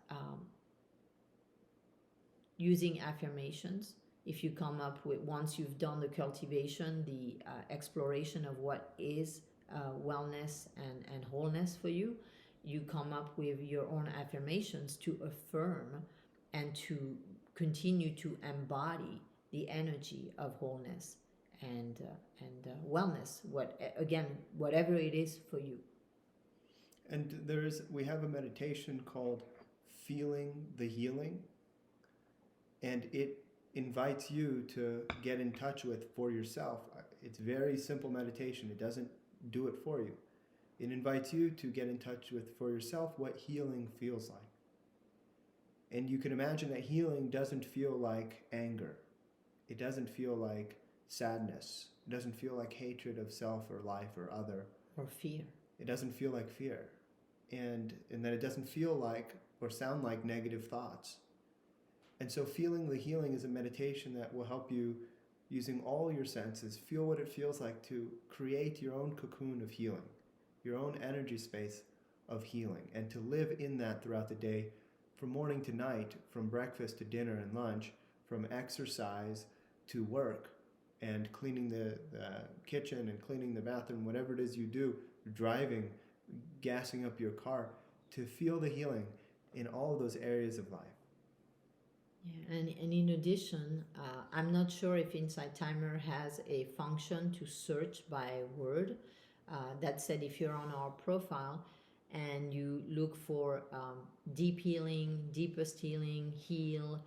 using affirmations, if you come up with, once you've done the cultivation, the exploration of what is wellness and wholeness for you, you come up with your own affirmations to affirm and to continue to embody the energy of wholeness and wellness, whatever it is for you. And we have a meditation called Feeling the Healing, and it invites you to get in touch with, for yourself, It's very simple meditation. It doesn't do it for you. It invites you to get in touch with, for yourself, what healing feels like. And you can imagine that healing doesn't feel like anger. It doesn't feel like sadness. It doesn't feel like hatred of self or life or other. Or fear. It doesn't feel like fear. And that it doesn't feel like or sound like negative thoughts. And so feeling the healing is a meditation that will help you, using all your senses, feel what it feels like to create your own cocoon of healing, your own energy space of healing, and to live in that throughout the day, from morning to night, from breakfast to dinner and lunch, from exercise to work, and cleaning the kitchen and cleaning the bathroom, whatever it is you do, driving, gassing up your car, to feel the healing in all of those areas of life. Yeah, and in addition, I'm not sure if Insight Timer has a function to search by word. That said, if you're on our profile and you look for deep healing, deepest healing, heal,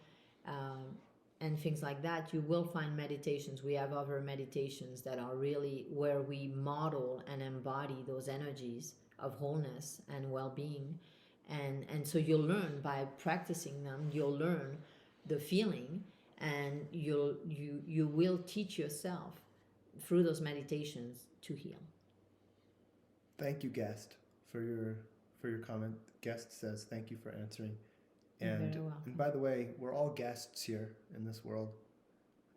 and things like that, you will find meditations. We have other meditations that are really where we model and embody those energies of wholeness and well-being. And so you'll learn by practicing them, you'll learn the feeling, and you will teach yourself through those meditations to heal. Thank you, guest, for your comment. Guest says thank you for answering. You're very welcome. And by the way, we're all guests here in this world,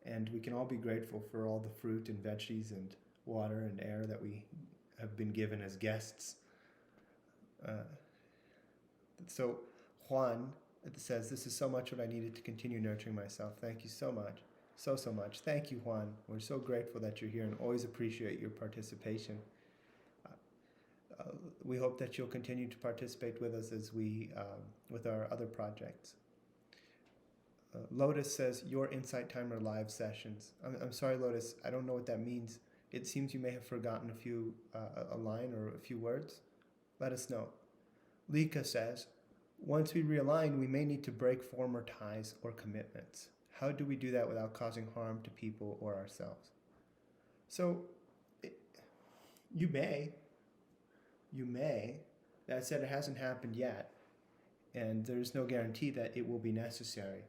and we can all be grateful for all the fruit and veggies and water and air that we have been given as guests. So Juan says, this is so much what I needed to continue nurturing myself. Thank you so much. So much. Thank you, Juan. We're so grateful that you're here and always appreciate your participation. We hope that you'll continue to participate with us as we, with our other projects. Lotus says, your Insight Timer live sessions. I'm sorry, Lotus, I don't know what that means. It seems you may have forgotten a line or a few words. Let us know. Lika says, once we realign, we may need to break former ties or commitments. How do we do that without causing harm to people or ourselves? So, you may. That said, it hasn't happened yet, and there's no guarantee that it will be necessary.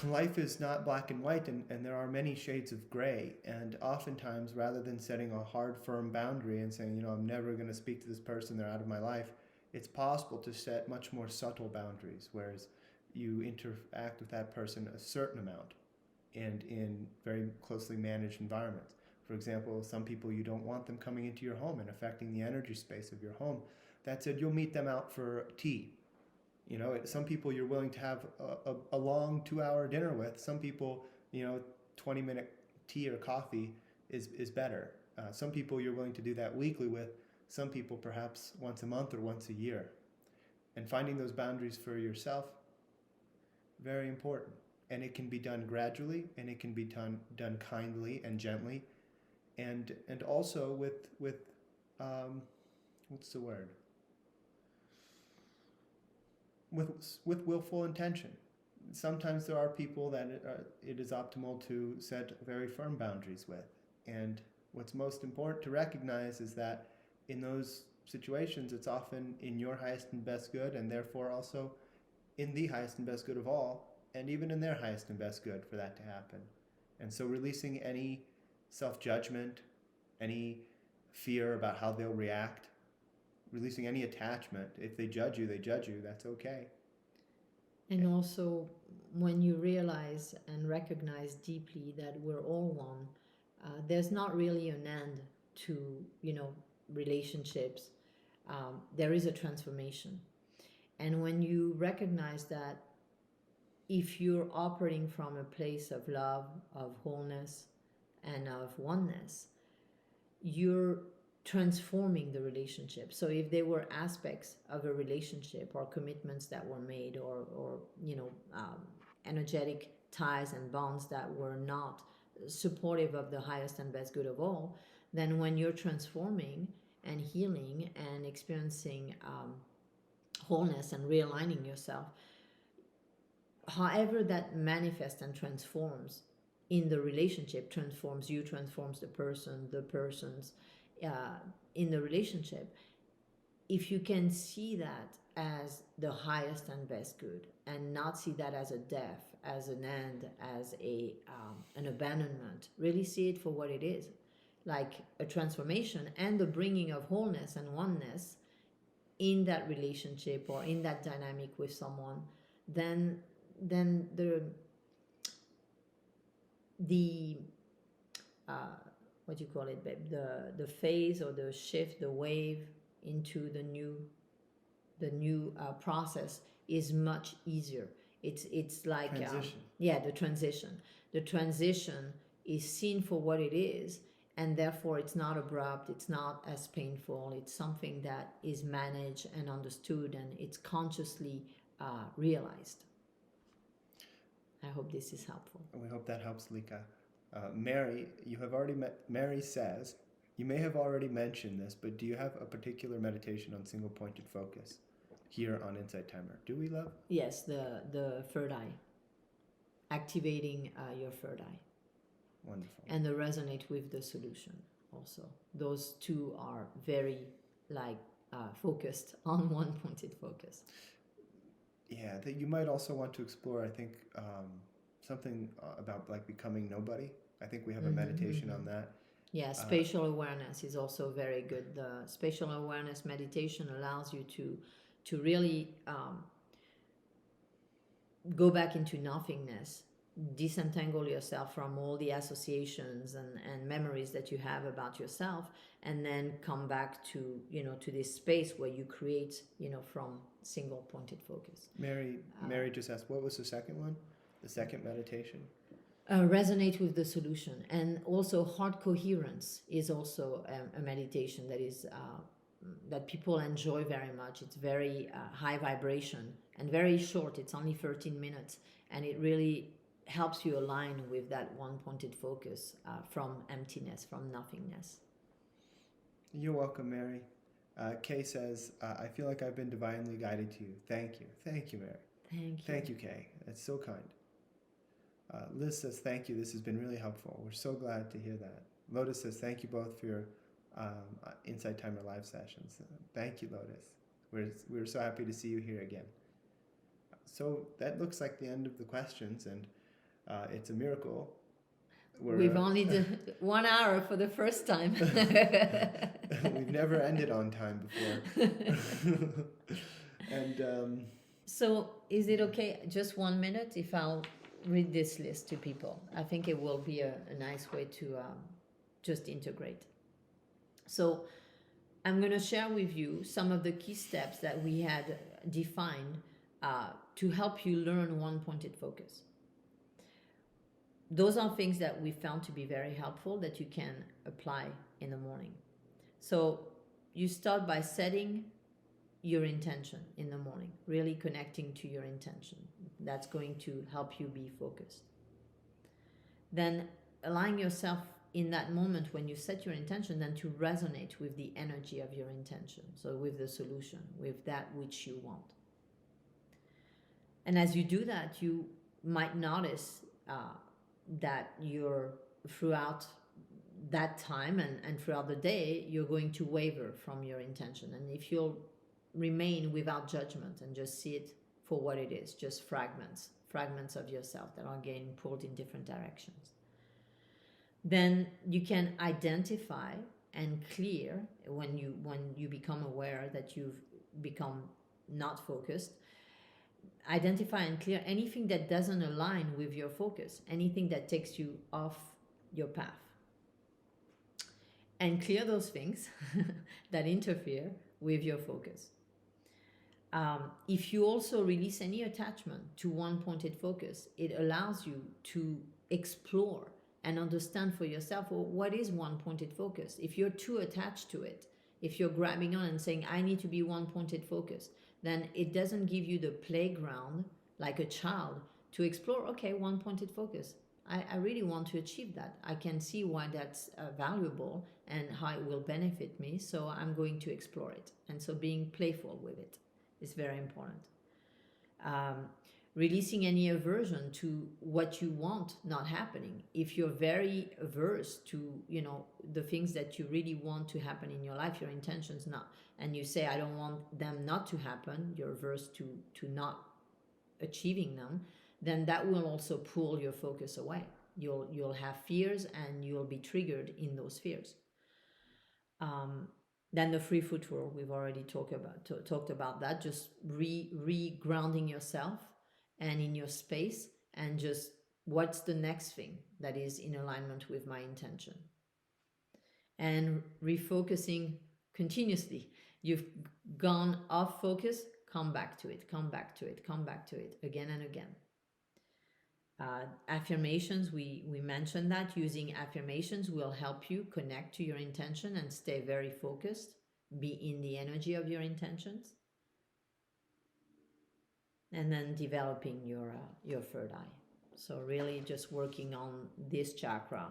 Life is not black and white, and there are many shades of gray, and oftentimes, rather than setting a hard, firm boundary and saying, I'm never going to speak to this person, they're out of my life, it's possible to set much more subtle boundaries, whereas you interact with that person a certain amount and in very closely managed environments. For example, some people, you don't want them coming into your home and affecting the energy space of your home. That said, you'll meet them out for tea. Some people you're willing to have a long 2-hour dinner with. Some people, 20-minute tea or coffee is better. Some people you're willing to do that weekly with. Some people perhaps once a month or once a year. And finding those boundaries for yourself, very important. And it can be done gradually, and it can be done kindly and gently, and also with what's the word? With willful intention. Sometimes there are people that it is optimal to set very firm boundaries with. And what's most important to recognize is that in those situations, it's often in your highest and best good, and therefore also in the highest and best good of all, and even in their highest and best good for that to happen. And so releasing any self-judgment, any fear about how they'll react, releasing any attachment. If they judge you, that's okay. And also, when you realize and recognize deeply that we're all one, there's not really an end to, relationships. There is a transformation. And when you recognize that if you're operating from a place of love, of wholeness, and of oneness, you're transforming the relationship. So if there were aspects of a relationship or commitments that were made or energetic ties and bonds that were not supportive of the highest and best good of all, then when you're transforming and healing and experiencing wholeness and realigning yourself, however that manifests and transforms, in the relationship transforms you, transforms the person's in the relationship. If you can see that as the highest and best good, and not see that as a death, as an end, as an abandonment, really see it for what it is, like a transformation and the bringing of wholeness and oneness in that relationship or in that dynamic with someone, then the what do you call it, babe? The phase or the shift, the wave into the new process is much easier. It's like Transition. The transition is seen for what it is, and therefore it's not abrupt, it's not as painful, it's something that is managed and understood, and it's consciously realized. I hope this is helpful. We hope that helps, Lika. Mary, Mary says, you may have already mentioned this, but do you have a particular meditation on single pointed focus here on Insight Timer? Do we, love? Yes, the third eye. Activating your third eye. Wonderful. And the resonate with the solution also. Those two are very focused on one pointed focus. Yeah, that you might also want to explore, I think, something about like becoming nobody. I think we have a meditation on that. Yeah, spatial awareness is also very good. The spatial awareness meditation allows you to really go back into nothingness, disentangle yourself from all the associations and memories that you have about yourself, and then come back to this space where you create from single pointed focus. Mary just asked, what was the second one? The second meditation? Resonate with the solution. And also heart coherence is also a meditation that is that people enjoy very much. It's very high vibration and very short. It's only 13 minutes, and it really helps you align with that one pointed focus from emptiness, from nothingness. You're welcome, Mary. Kay says, I feel like I've been divinely guided to you. Thank you. Thank you, Mary. Thank you. Thank you, Kay. That's so kind. Liz says, thank you. This has been really helpful. We're so glad to hear that. Lotus says, thank you both for your Insight Timer live sessions. Thank you, Lotus. We're so happy to see you here again. So that looks like the end of the questions, and it's a miracle. We've only done 1 hour for the first time. We've never ended on time before. And so is it okay, just 1 minute, if I'll read this list to people? I think it will be a nice way to just integrate. So I'm going to share with you some of the key steps that we had defined to help you learn one pointed focus. Those are things that we found to be very helpful that you can apply in the morning. So you start by setting your intention in the morning, really connecting to your intention. That's going to help you be focused. Then allowing yourself in that moment when you set your intention, then to resonate with the energy of your intention. So with the solution, with that which you want. And as you do that, you might notice that you're throughout that time and throughout the day, you're going to waver from your intention. And if you'll remain without judgment and just see it for what it is, just fragments of yourself that are getting pulled in different directions, then you can identify and clear when you become aware that you've become not focused. Identify and clear anything that doesn't align with your focus, anything that takes you off your path. And clear those things that interfere with your focus. If you also release any attachment to one pointed focus, it allows you to explore and understand for yourself, well, what is one pointed focus? If you're too attached to it, if you're grabbing on and saying, I need to be one pointed focus, then it doesn't give you the playground like a child to explore, okay, one pointed focus. I really want to achieve that. I can see why that's valuable and how it will benefit me, so I'm going to explore it. And so being playful with it is very important. releasing any aversion to what you want not happening. If you're very averse to, the things that you really want to happen in your life, your intentions not, and you say, I don't want them not to happen, you're averse to not achieving them, then that will also pull your focus away. You'll have fears and you'll be triggered in those fears. Then the free foot rule, we've already talked about that. Just re-grounding yourself and in your space, and just what's the next thing that is in alignment with my intention, and refocusing continuously. You've gone off focus, come back to it, come back to it, come back to it again and again. Affirmations, we mentioned that using affirmations will help you connect to your intention and stay very focused, be in the energy of your intentions. And then developing your third eye. So really just working on this chakra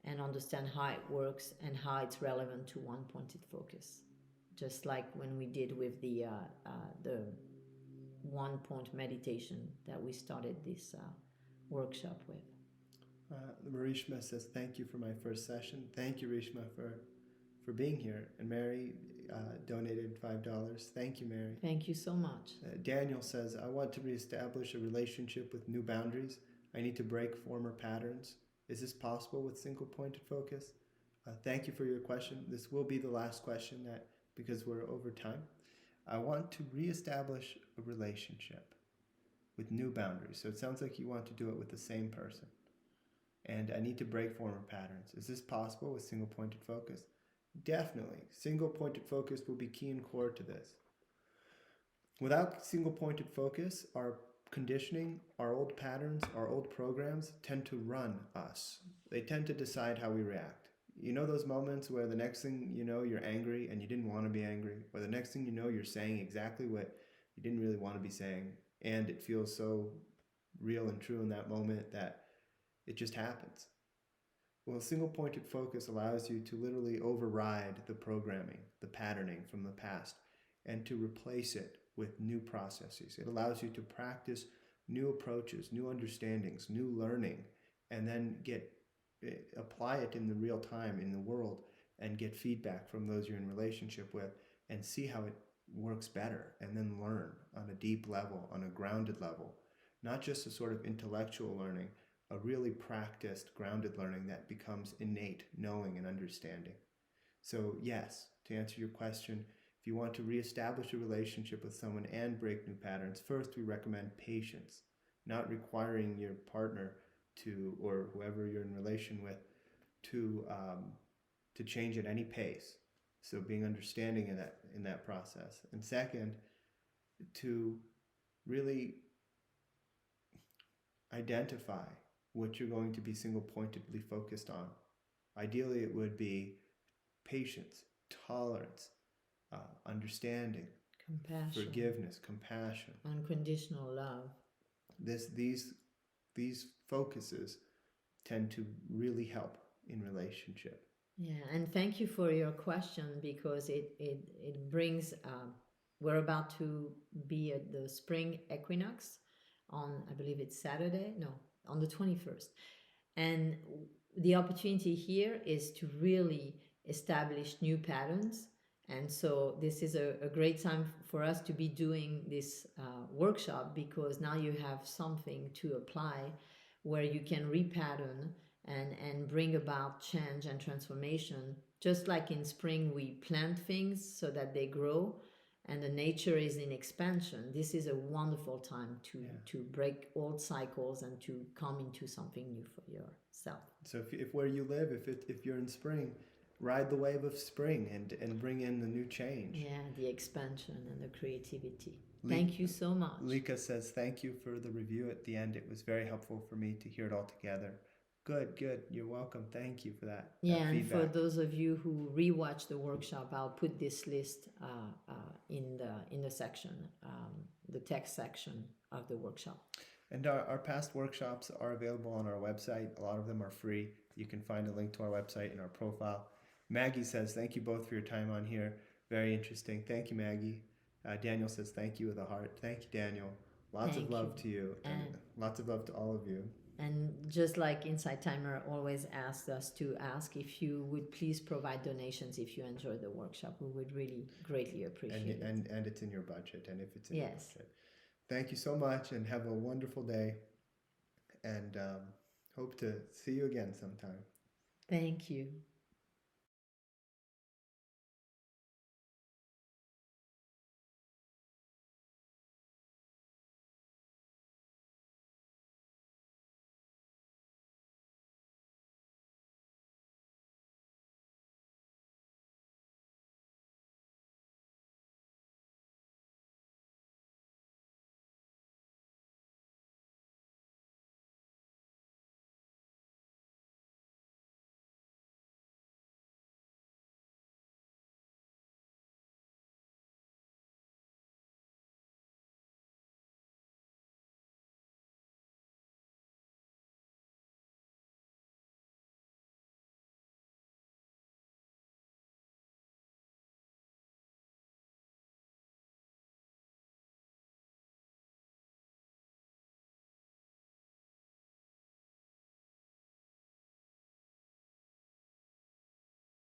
and understand how it works and how it's relevant to one pointed focus. Just like when we did with the one point meditation that we started this workshop with. Marishma says, thank you for my first session. Thank you, Rishma, for being here. And Mary donated $5. Thank you, Mary. Thank you so much. Daniel says, I want to reestablish a relationship with new boundaries. I need to break former patterns. Is this possible with single-pointed focus? Thank you for your question. This will be the last question because we're over time. I want to reestablish a relationship with new boundaries. So it sounds like you want to do it with the same person. And I need to break former patterns. Is this possible with single-pointed focus? Definitely. Single-pointed focus will be key and core to this. Without single-pointed focus, our conditioning, our old patterns, our old programs tend to run us. They tend to decide how we react. You know those moments where the next thing you know, you're angry and you didn't want to be angry, or the next thing you know, you're saying exactly what you didn't really want to be saying, and it feels so real and true in that moment that it just happens. Well, single-pointed focus allows you to literally override the programming, the patterning from the past, and to replace it with new processes. It allows you to practice new approaches, new understandings, new learning, and then apply it in the real time in the world and get feedback from those you're in relationship with and see how it works better, and then learn on a deep level, on a grounded level, not just a sort of intellectual learning, a really practiced, grounded learning that becomes innate knowing and understanding. So yes, to answer your question, if you want to reestablish a relationship with someone and break new patterns, first we recommend patience, not requiring your partner to, or whoever you're in relation with, to change at any pace. So being understanding in that process. And second, to really identify what you're going to be single-pointedly focused on. Ideally, it would be patience, tolerance, understanding, compassion, forgiveness, compassion, unconditional love. These focuses tend to really help in relationship. Yeah, and thank you for your question, because it brings, we're about to be at the spring equinox on, I believe it's Saturday, no, on the 21st. And the opportunity here is to really establish new patterns. And so this is a great time for us to be doing this workshop, because now you have something to apply where you can repattern and bring about change and transformation. Just like in spring, we plant things so that they grow, and the nature is in expansion. This is a wonderful time to break old cycles and to come into something new for yourself. So if where you live, if you're in spring, ride the wave of spring and bring in the new change. Yeah, the expansion and the creativity. Thank you so much. Lika says, thank you for the review at the end. It was very helpful for me to hear it all together. Good. You're welcome. Thank you for that. Yeah, that and feedback. for those of you who rewatch the workshop, I'll put this list in the section, the text section of the workshop. And our past workshops are available on our website. A lot of them are free. You can find a link to our website in our profile. Maggie says, thank you both for your time on here. Very interesting. Thank you, Maggie. Daniel says, thank you with a heart. Thank you, Daniel. Lots of Thank love you. to you, and And lots of love to all of you. And just like Insight Timer always asked us to ask if you would please provide donations if you enjoy the workshop, we would really greatly appreciate it. And it's in your budget, and if it's in your Yes. budget. Thank you so much, and have a wonderful day, and hope to see you again sometime. Thank you.